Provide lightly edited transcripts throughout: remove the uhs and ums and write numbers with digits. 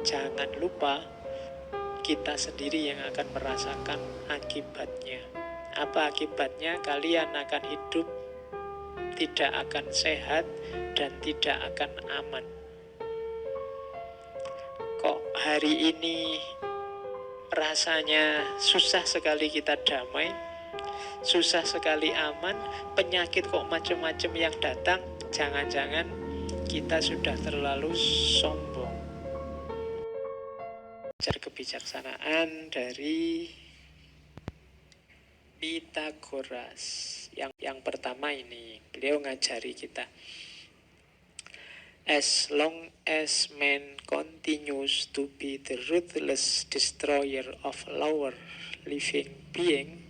jangan lupa kita sendiri yang akan merasakan akibatnya. Apa akibatnya? Kalian akan hidup tidak akan sehat dan tidak akan aman. Kok hari ini rasanya susah sekali kita damai, susah sekali aman, penyakit kok macam-macam yang datang? Jangan-jangan kita sudah terlalu sombong. Belajar kebijaksanaan dari Pythagoras. Yang pertama ini, beliau ngajari kita. As long as man continues to be the ruthless destroyer of lower living being,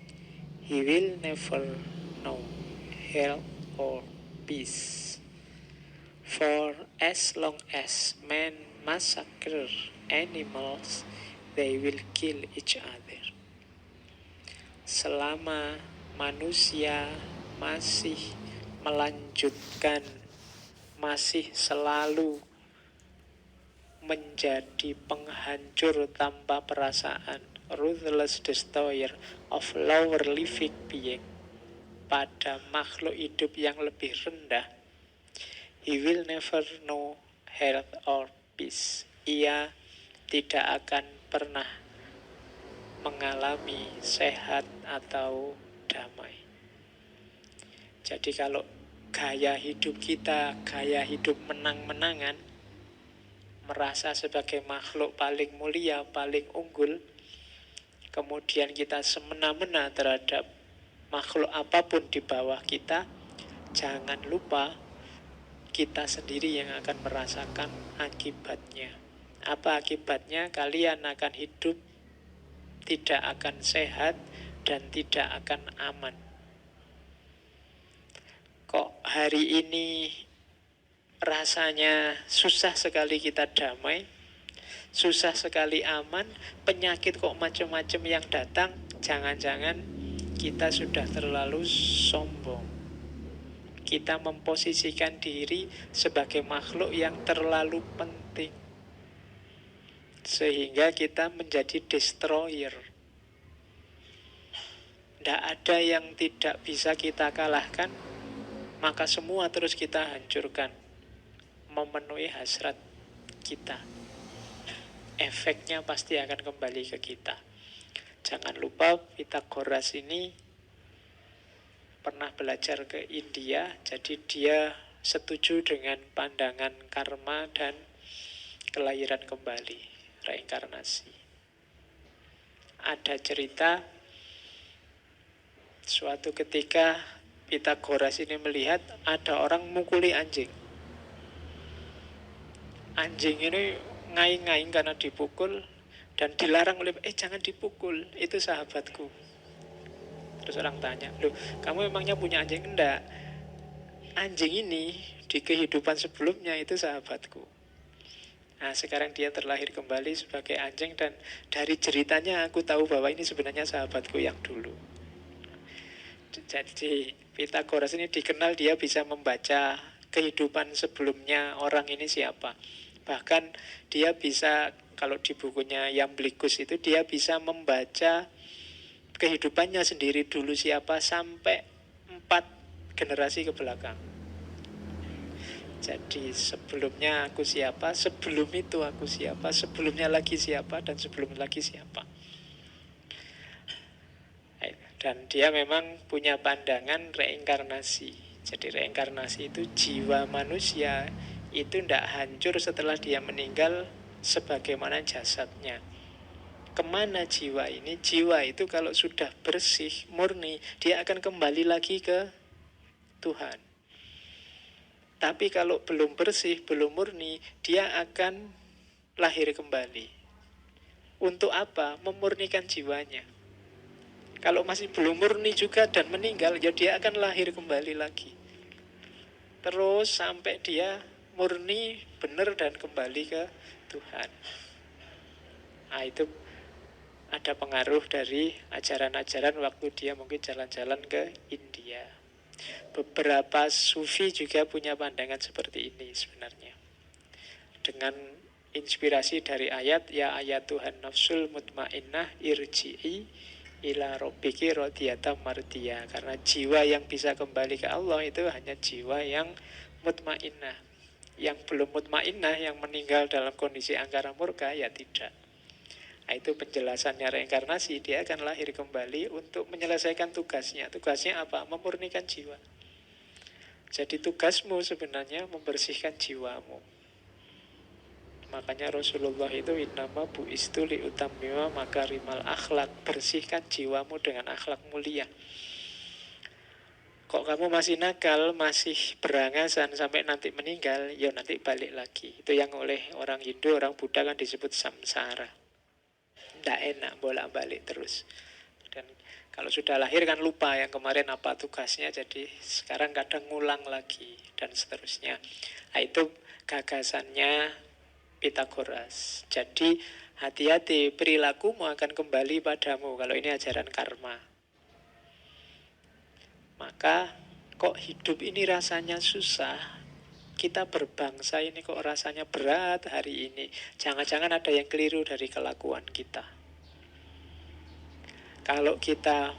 he will never know health or peace. For as long as man massacre animals, they will kill each other. Selama manusia masih melanjutkan, masih selalu menjadi penghancur tanpa perasaan, ruthless destroyer of lower living being, pada makhluk hidup yang lebih rendah, he will never know health or peace. Ia tidak akan pernah mengalami sehat atau damai. Jadi kalau gaya hidup kita, gaya hidup menang-menangan, merasa sebagai makhluk paling mulia, paling unggul, kemudian kita semena-mena terhadap makhluk apapun di bawah kita, jangan lupa kita sendiri yang akan merasakan akibatnya. Apa akibatnya? Kalian akan hidup tidak akan sehat dan tidak akan aman. Kok hari ini rasanya susah sekali kita damai, susah sekali aman, penyakit kok macam-macam yang datang? Jangan-jangan kita sudah terlalu sombong. Kita memposisikan diri sebagai makhluk yang terlalu penting, sehingga kita menjadi destroyer. Tidak ada yang tidak bisa kita kalahkan, maka semua terus kita hancurkan, memenuhi hasrat kita. Efeknya pasti akan kembali ke kita. Jangan lupa Pythagoras ini pernah belajar ke India, jadi dia setuju dengan pandangan karma dan kelahiran kembali, reinkarnasi. Ada cerita suatu ketika Pythagoras ini melihat ada orang mukuli anjing. Anjing ini ngaing-ngaing karena dipukul dan dilarang oleh jangan dipukul, itu sahabatku. Terus orang tanya, loh kamu memangnya punya anjing? Enggak, anjing ini di kehidupan sebelumnya itu sahabatku. Nah sekarang dia terlahir kembali sebagai anjing, dan dari ceritanya aku tahu bahwa ini sebenarnya sahabatku yang dulu. Jadi Pythagoras ini dikenal dia bisa membaca kehidupan sebelumnya orang ini siapa. Bahkan dia bisa, kalau di bukunya Iamblichus itu, dia bisa membaca kehidupannya sendiri dulu siapa sampai 4 generasi ke belakang. Jadi sebelumnya aku siapa, sebelum itu aku siapa, sebelumnya lagi siapa, dan sebelum lagi siapa. Dan dia memang punya pandangan reinkarnasi. Jadi reinkarnasi itu jiwa manusia itu tidak hancur setelah dia meninggal sebagaimana jasadnya. Kemana jiwa ini? Jiwa itu kalau sudah bersih, murni, dia akan kembali lagi ke Tuhan. Tapi kalau belum bersih, belum murni, dia akan lahir kembali. Untuk apa? Memurnikan jiwanya. Kalau masih belum murni juga dan meninggal, ya dia akan lahir kembali lagi. Terus sampai dia murni, benar, dan kembali ke Tuhan. Nah itu ada pengaruh dari ajaran-ajaran waktu dia mungkin jalan-jalan ke India. Beberapa sufi juga punya pandangan seperti ini sebenarnya. Dengan inspirasi dari ayat ya ayat Tuhan nafsul mutmainnah irji'i ila rabbiki radiyatan mardiyah. Karena jiwa yang bisa kembali ke Allah itu hanya jiwa yang mutmainnah. Yang belum mutmainnah, yang meninggal dalam kondisi angkara murka, ya tidak. Nah, itu penjelasannya reinkarnasi. Dia akan lahir kembali untuk menyelesaikan tugasnya. Tugasnya apa? Memurnikan jiwa. Jadi tugasmu sebenarnya membersihkan jiwamu. Makanya Rasulullah itu innama bu'istu liutammima makarimal akhlak. Bersihkan jiwamu dengan akhlak mulia. Kok kamu masih nakal, masih berangasan sampai nanti meninggal, ya nanti balik lagi. Itu yang oleh orang Hindu, orang Buddha kan disebut samsara. Tidak enak bolak-balik terus. Dan kalau sudah lahir kan lupa yang kemarin apa tugasnya, jadi sekarang kadang ngulang lagi dan seterusnya. Nah, itu gagasannya Pitagoras. Jadi hati-hati, perilakumu akan kembali padamu. Kalau ini ajaran karma. Maka kok hidup ini rasanya susah, kita berbangsa ini kok rasanya berat hari ini. Jangan-jangan ada yang keliru dari kelakuan kita. Kalau kita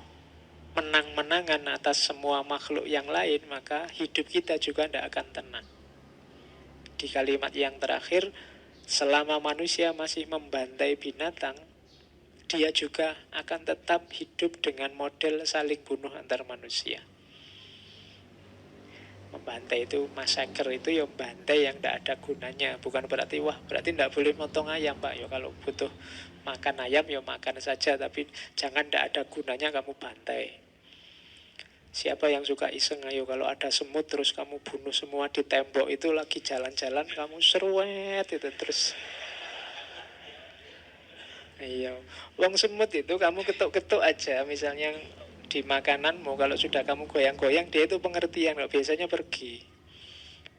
menang-menangan atas semua makhluk yang lain, maka hidup kita juga tidak akan tenang. Di kalimat yang terakhir, selama manusia masih membantai binatang, dia juga akan tetap hidup dengan model saling bunuh antar manusia. Membantai itu, massacre itu ya bantai yang tidak ada gunanya. Bukan berarti, wah berarti tidak boleh motong ayam pak. Ya kalau butuh makan ayam ya makan saja. Tapi jangan tidak ada gunanya kamu bantai. Siapa yang suka iseng, ayo kalau ada semut terus kamu bunuh semua di tembok itu, lagi jalan-jalan kamu seruet itu terus. Iya, wong semut itu kamu ketuk-ketuk aja, misalnya di makananmu, kalau sudah kamu goyang-goyang dia itu pengertian, kalau biasanya pergi.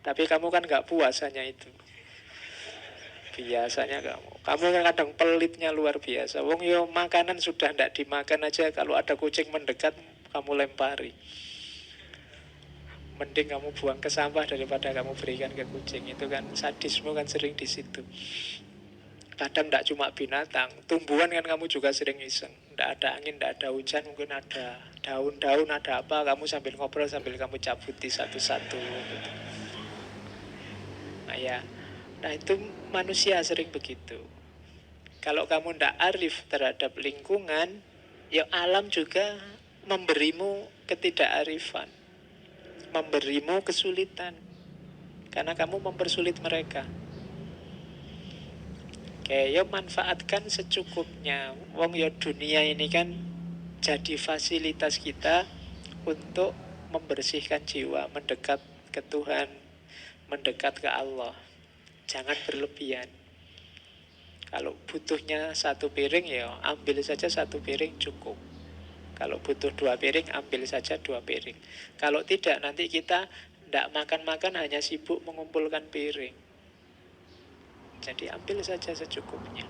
Tapi kamu kan nggak puas hanya itu. Biasanya kamu kan kadang pelitnya luar biasa. Wong yo makanan sudah ndak dimakan aja, kalau ada kucing mendekat kamu lempari. Mending kamu buang ke sampah daripada kamu berikan ke kucing. Itu kan sadisme kan sering di situ. Kadang tidak cuma binatang, tumbuhan kan kamu juga sering iseng. Tidak ada angin, tidak ada hujan, mungkin ada daun-daun, ada apa, kamu sambil ngobrol, sambil kamu cabuti satu-satu gitu. Nah ya, nah itu manusia sering begitu. Kalau kamu tidak arif terhadap lingkungan, ya alam juga memberimu ketidakarifan, memberimu kesulitan, karena kamu mempersulit mereka. Oke, ya manfaatkan secukupnya. Wong ya dunia ini kan jadi fasilitas kita untuk membersihkan jiwa, mendekat ke Tuhan, mendekat ke Allah. Jangan berlebihan. Kalau butuhnya satu piring ya ambil saja satu piring cukup. Kalau butuh 2 piring ambil saja 2 piring. Kalau tidak nanti kita tidak makan-makan, hanya sibuk mengumpulkan piring. Jadi ambil saja secukupnya.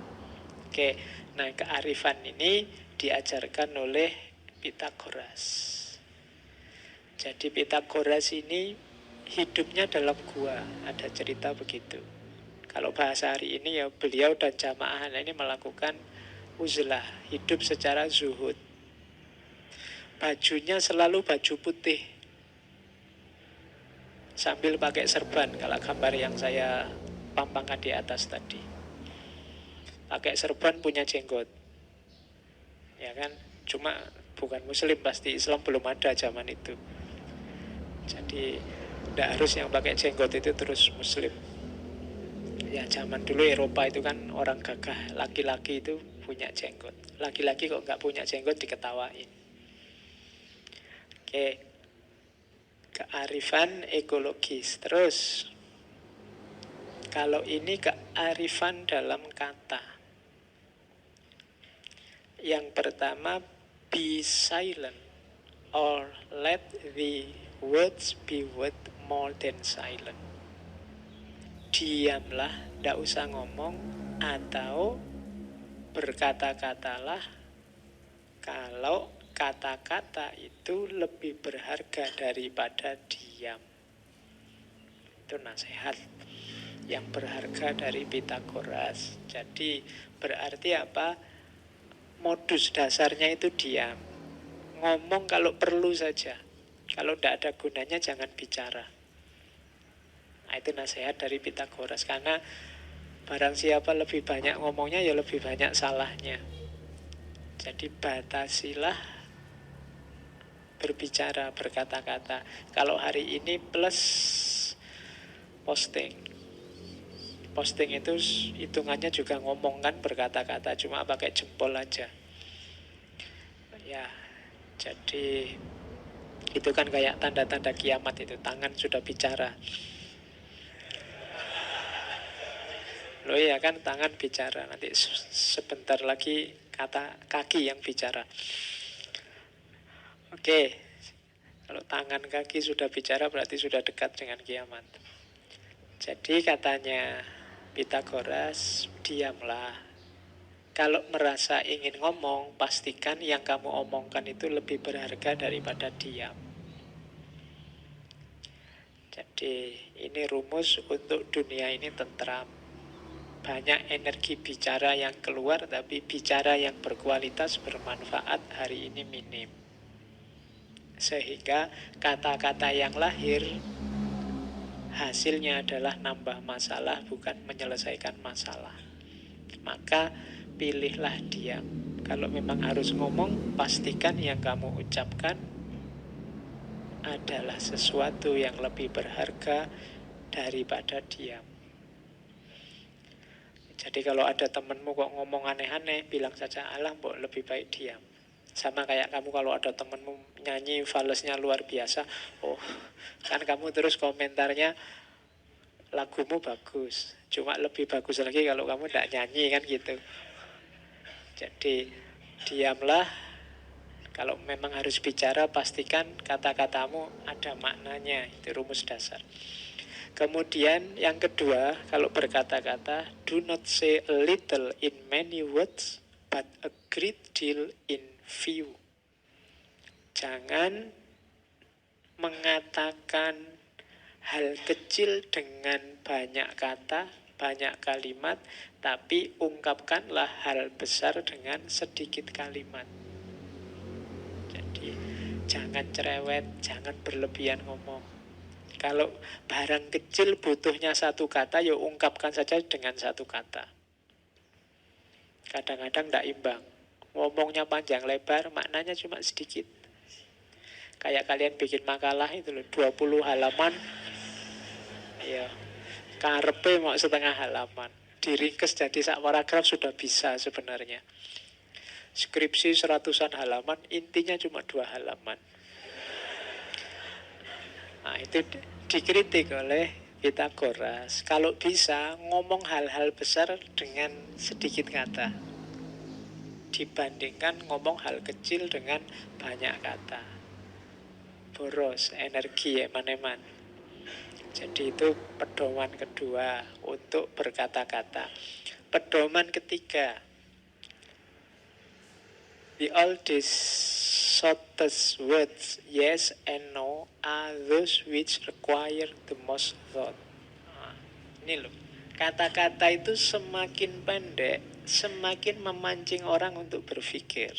Oke, nah kearifan ini diajarkan oleh Pitagoras. Jadi Pitagoras ini hidupnya dalam gua, ada cerita begitu. Kalau bahasa hari ini ya beliau dan jamaah ini melakukan uzlah, hidup secara zuhud. Bajunya selalu baju putih, sambil pakai serban, kalau gambar yang saya pampangkan di atas tadi. Pakai serban, punya jenggot. Ya kan? Cuma bukan muslim, pasti Islam belum ada zaman itu. Jadi tidak harus yang pakai jenggot itu terus muslim. Ya zaman dulu Eropa itu kan orang gagah, laki-laki itu punya jenggot. Laki-laki kok nggak punya jenggot diketawain. Oke, kearifan ekologis. Terus kalau ini kearifan dalam kata. Yang pertama, be silent or let the words be worth more than silent. Diamlah, tidak usah ngomong, atau berkata-katalah kalau kata-kata itu lebih berharga daripada diam. Itu nasihat. yang berharga dari Pitagoras. Jadi berarti apa? Modus dasarnya itu diam. Ngomong kalau perlu saja. Kalau tidak ada gunanya jangan bicara. Nah, itu nasihat dari Pitagoras. Karena barang siapa lebih banyak ngomongnya, ya lebih banyak salahnya. Jadi batasilah berbicara, berkata-kata. Kalau hari ini plus posting. Posting itu hitungannya juga ngomong kan, berkata-kata, cuma pakai jempol aja. Ya, jadi itu kan kayak tanda-tanda kiamat itu, tangan sudah bicara. Loh ya kan, tangan bicara, nanti sebentar lagi kata kaki yang bicara. Oke, kalau tangan kaki sudah bicara berarti sudah dekat dengan kiamat. Jadi katanya Pitagoras, diamlah. Kalau merasa ingin ngomong, pastikan yang kamu omongkan itu lebih berharga daripada diam. Jadi ini rumus untuk dunia ini tentram. Banyak energi bicara yang keluar, tapi bicara yang berkualitas, bermanfaat hari ini minim. Sehingga kata-kata yang lahir hasilnya adalah nambah masalah, bukan menyelesaikan masalah. Maka pilihlah diam. Kalau memang harus ngomong, pastikan yang kamu ucapkan adalah sesuatu yang lebih berharga daripada diam. Jadi kalau ada temenmu kok ngomong aneh-aneh, bilang saja, alah mbok lebih baik diam. Sama kayak kamu kalau ada temenmu nyanyi falesnya luar biasa, oh kan kamu terus komentarnya, lagumu bagus, cuma lebih bagus lagi kalau kamu tidak nyanyi kan gitu. Jadi diamlah. Kalau memang harus bicara, pastikan kata-katamu ada maknanya. Itu rumus dasar. Kemudian yang kedua, kalau berkata-kata, do not say a little in many words, but a great deal in few. Jangan mengatakan hal kecil dengan banyak kata, banyak kalimat, tapi ungkapkanlah hal besar dengan sedikit kalimat. Jadi jangan cerewet, jangan berlebihan ngomong. Kalau barang kecil butuhnya satu kata, ya ungkapkan saja dengan satu kata. Kadang-kadang tidak imbang. Ngomongnya panjang lebar, maknanya cuma sedikit. Kayak kalian bikin makalah itu loh, 20 halaman. Ya, karepe mau setengah halaman. Diringkes jadi sak paragraf sudah bisa sebenarnya. Skripsi 100-an halaman, intinya cuma 2 halaman. Nah, itu dikritik oleh Pitagoras. Kalau bisa ngomong hal-hal besar dengan sedikit kata, dibandingkan ngomong hal kecil dengan banyak kata. Boros, energi eman-eman. Jadi itu pedoman kedua untuk berkata-kata. Pedoman ketiga, the oldest, shortest words, yes and no, are those which require the most thought. Nah, ini loh, kata-kata itu semakin pendek, semakin memancing orang untuk berpikir.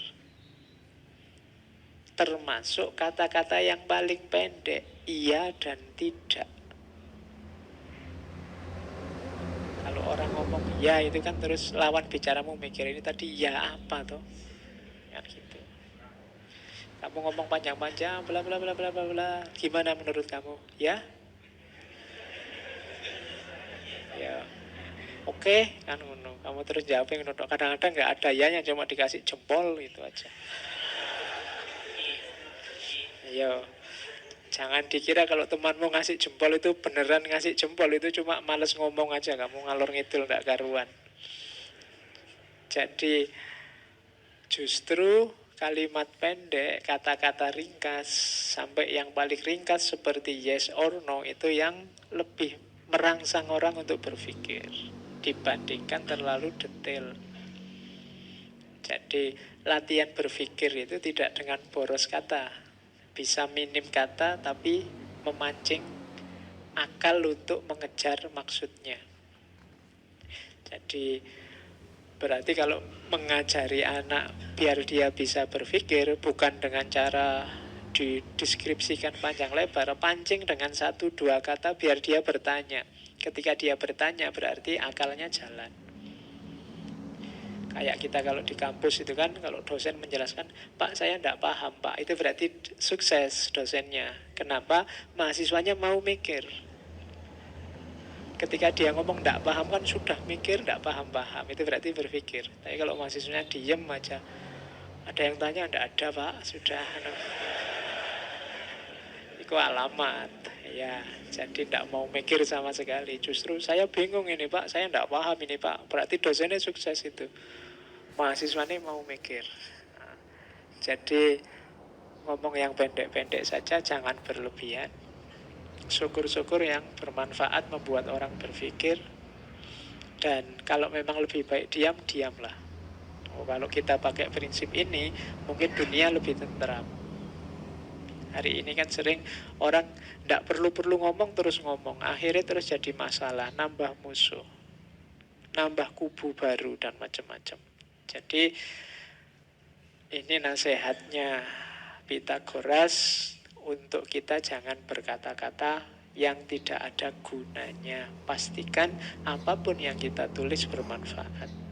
Termasuk kata-kata yang paling pendek, iya dan tidak. Kalau orang ngomong ya itu kan terus lawan bicaramu mikir ini tadi ya apa toh? Kan gitu. Kamu ngomong panjang-panjang, bla bla bla bla bla bla. Gimana menurut kamu? Ya? Ya. Oke, kan ngono. Kamu terus jawab yang ngono. Kadang-kadang nggak ada ya, yang cuma dikasih jempol gitu aja. Ayo. Jangan dikira kalau temanmu ngasih jempol itu beneran ngasih jempol, itu cuma males ngomong aja, kamu ngalor ngidul nggak karuan. Jadi justru kalimat pendek, kata-kata ringkas, sampai yang paling ringkas seperti yes or no, itu yang lebih merangsang orang untuk berpikir dibandingkan terlalu detail. Jadi latihan berpikir itu tidak dengan boros kata, bisa minim kata tapi memancing akal untuk mengejar maksudnya. Jadi berarti kalau mengajari anak biar dia bisa berpikir bukan dengan cara dideskripsikan panjang lebar, pancing dengan satu dua kata biar dia bertanya. Ketika dia bertanya berarti akalnya jalan. Kayak kita kalau di kampus itu kan, kalau dosen menjelaskan, Pak saya tidak paham Pak, itu berarti sukses dosennya. Kenapa? Mahasiswanya mau mikir. Ketika dia ngomong tidak paham kan sudah mikir, tidak paham-paham, itu berarti berpikir. Tapi kalau mahasiswanya diem aja, ada yang tanya, tidak ada Pak, sudah. Itu alamat. Ya, jadi tidak mau mikir sama sekali. Justru saya bingung ini Pak, saya tidak paham ini Pak. Berarti dosennya sukses itu. Mahasiswanya mau mikir. Nah, jadi ngomong yang pendek-pendek saja, jangan berlebihan. Syukur-syukur yang bermanfaat membuat orang berpikir. Dan kalau memang lebih baik diam, diamlah. Oh, kalau kita pakai prinsip ini, mungkin dunia lebih tentram. Hari ini kan sering orang tidak perlu-perlu ngomong terus ngomong. Akhirnya terus jadi masalah, nambah musuh, nambah kubu baru dan macam-macam. Jadi ini nasihatnya Pitagoras untuk kita jangan berkata-kata yang tidak ada gunanya. Pastikan apapun yang kita tulis bermanfaat.